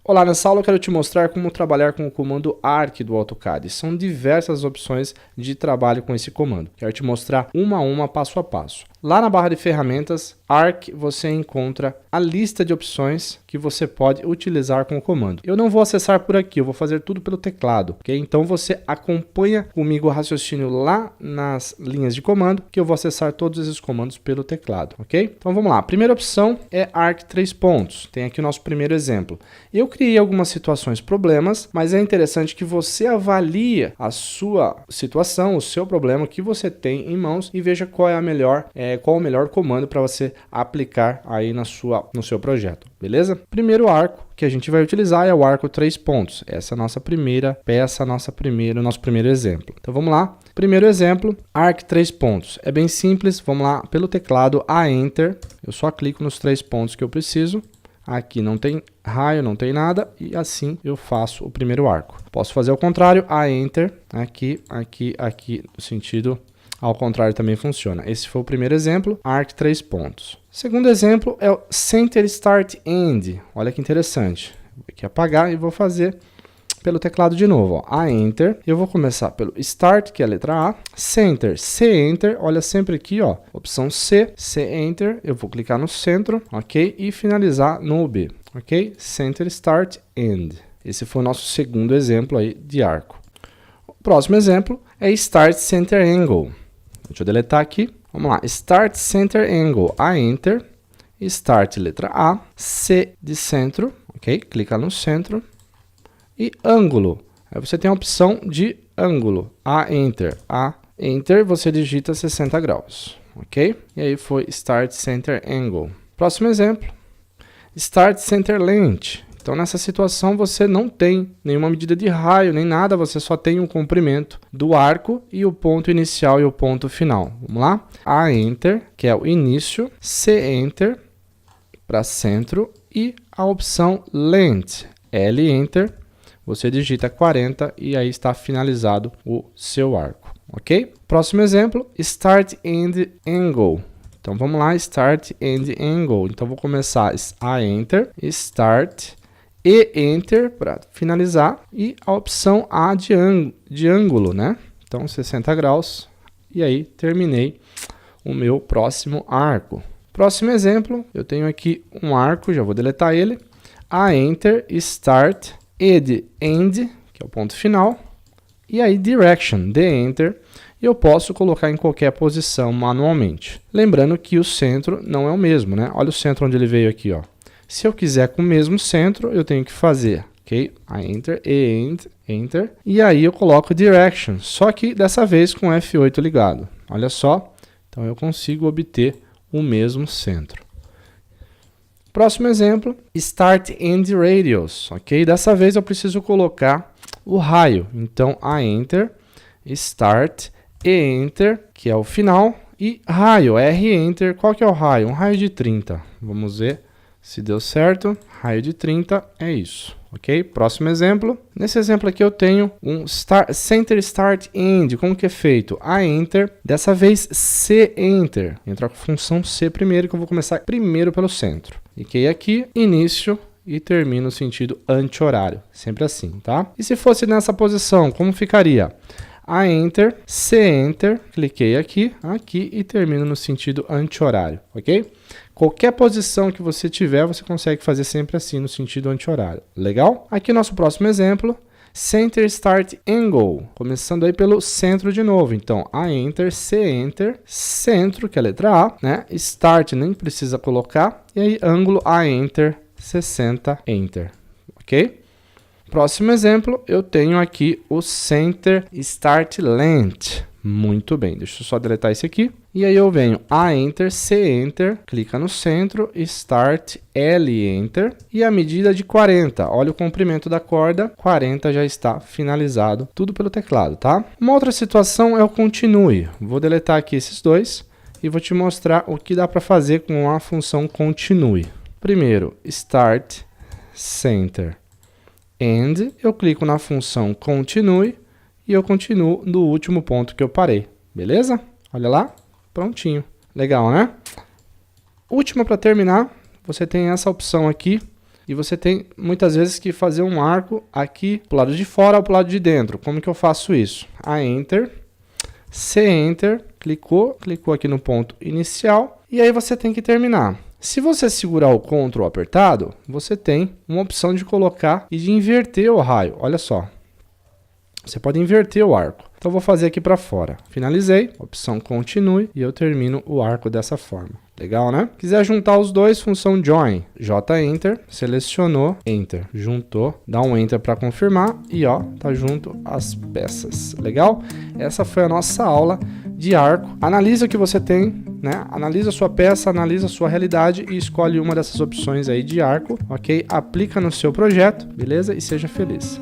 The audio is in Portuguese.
Olá, nessa aula eu quero te mostrar como trabalhar com o comando ARC do AutoCAD. São diversas opções de trabalho com esse comando. Quero te mostrar uma a uma, passo a passo. Lá na barra de ferramentas, ARC, você encontra a lista de opções que você pode utilizar com o comando. Eu não vou acessar por aqui, eu vou fazer tudo pelo teclado, ok? Então você acompanha comigo o raciocínio lá nas linhas de comando, que eu vou acessar todos esses comandos pelo teclado, ok? Então vamos lá. A primeira opção é ARC 3 pontos. Tem aqui o nosso primeiro exemplo. Eu criei algumas situações problemas, mas é interessante que você avalie a sua situação, o seu problema que você tem em mãos e veja qual é qual o melhor comando para você aplicar aí no seu projeto, beleza? Primeiro arco que a gente vai utilizar é o arco 3 pontos. Essa é a nossa primeira peça, nosso primeiro exemplo. Então vamos lá. Primeiro exemplo, arc 3 pontos. É bem simples, vamos lá pelo teclado, a Enter. Eu só clico nos 3 pontos que eu preciso. Aqui não tem raio, não tem nada, e assim eu faço o primeiro arco. Posso fazer ao contrário, a Enter, aqui, no sentido ao contrário também funciona. Esse foi o primeiro exemplo, Arc 3 pontos. Segundo exemplo é o Center Start End. Olha que interessante. Vou aqui apagar e vou fazer pelo teclado de novo. Ó. A Enter. Eu vou começar pelo Start, que é a letra A. Center, C Enter. Olha sempre aqui, ó. Opção C, C Enter. Eu vou clicar no centro, ok? E finalizar no B, ok? Center Start End. Esse foi o nosso segundo exemplo aí de arco. O próximo exemplo é Start Center Angle. Deixa eu deletar aqui. Vamos lá. Start Center Angle. A Enter. Start, letra A. C de centro. Ok? Clica no centro. E ângulo. Aí você tem a opção de ângulo. A Enter. A Enter, você digita 60 graus. Ok? E aí foi Start Center Angle. Próximo exemplo. Start Center Length. Então, nessa situação, você não tem nenhuma medida de raio, nem nada, você só tem o comprimento do arco e o ponto inicial e o ponto final. Vamos lá? A Enter, que é o início, C Enter, para centro, e a opção Length, L Enter, você digita 40 e aí está finalizado o seu arco, ok? Próximo exemplo, Start End Angle. Então, vamos lá, Start End Angle. Então, vou começar a Enter, Start e Enter para finalizar e a opção A de ângulo, né? Então 60 graus e aí terminei o meu próximo arco. Próximo exemplo, eu tenho aqui um arco, já vou deletar ele. A Enter, Start e de End, que é o ponto final, e aí Direction, de Enter, e eu posso colocar em qualquer posição manualmente. Lembrando que o centro não é o mesmo, né? Olha o centro onde ele veio aqui, ó. Se eu quiser com o mesmo centro, eu tenho que fazer, ok? A Enter, e Enter, e aí eu coloco Direction, só que dessa vez com F8 ligado. Olha só, então eu consigo obter o mesmo centro. Próximo exemplo, Start End Radius, ok? Dessa vez eu preciso colocar o raio, então a Enter, Start e Enter, que é o final, e raio, R Enter, qual que é o raio? Um raio de 30, vamos ver. Se deu certo, raio de 30 é isso, ok? Próximo exemplo. Nesse exemplo aqui eu tenho um Center Start End. Como que é feito? A Enter, dessa vez C Enter. Entra com a função C primeiro, que eu vou começar primeiro pelo centro. Cliquei aqui, início e termino no sentido anti-horário. Sempre assim, tá? E se fosse nessa posição, como ficaria? A Enter, C Enter, cliquei aqui e termino no sentido anti-horário, ok? Qualquer posição que você tiver, você consegue fazer sempre assim, no sentido anti-horário. Legal? Aqui nosso próximo exemplo, Center Start Angle, começando aí pelo centro de novo. Então, a Enter, C Enter, centro, que é a letra A, né? Start nem precisa colocar, e aí ângulo, A Enter, 60, Enter, ok? Próximo exemplo, eu tenho aqui o Center Start Length. Muito bem, deixa eu só deletar esse aqui. E aí eu venho A Enter, C Enter, clica no centro, Start, L Enter e a medida de 40. Olha o comprimento da corda, 40 já está finalizado, tudo pelo teclado, tá? Uma outra situação é o Continue. Vou deletar aqui esses dois e vou te mostrar o que dá para fazer com a função Continue. Primeiro, Start, Center, End, eu clico na função Continue e eu continuo no último ponto que eu parei, beleza? Olha lá, prontinho. Legal, né? Última para terminar, você tem essa opção aqui e você tem muitas vezes que fazer um arco aqui pro lado de fora ou pro lado de dentro. Como que eu faço isso? A Enter, C Enter, clicou aqui no ponto inicial e aí você tem que terminar. Se você segurar o Ctrl apertado, você tem uma opção de colocar e de inverter o raio. Olha só. Você pode inverter o arco. Então eu vou fazer aqui para fora. Finalizei, opção continue e eu termino o arco dessa forma. Legal, né? Quiser juntar os dois, função Join. J Enter, selecionou, Enter. Juntou, dá um Enter para confirmar e ó, tá junto as peças. Legal? Essa foi a nossa aula de arco. Analisa o que você tem, né? Analisa a sua peça, analisa a sua realidade e escolhe uma dessas opções aí de arco, ok? Aplica no seu projeto, beleza? E seja feliz.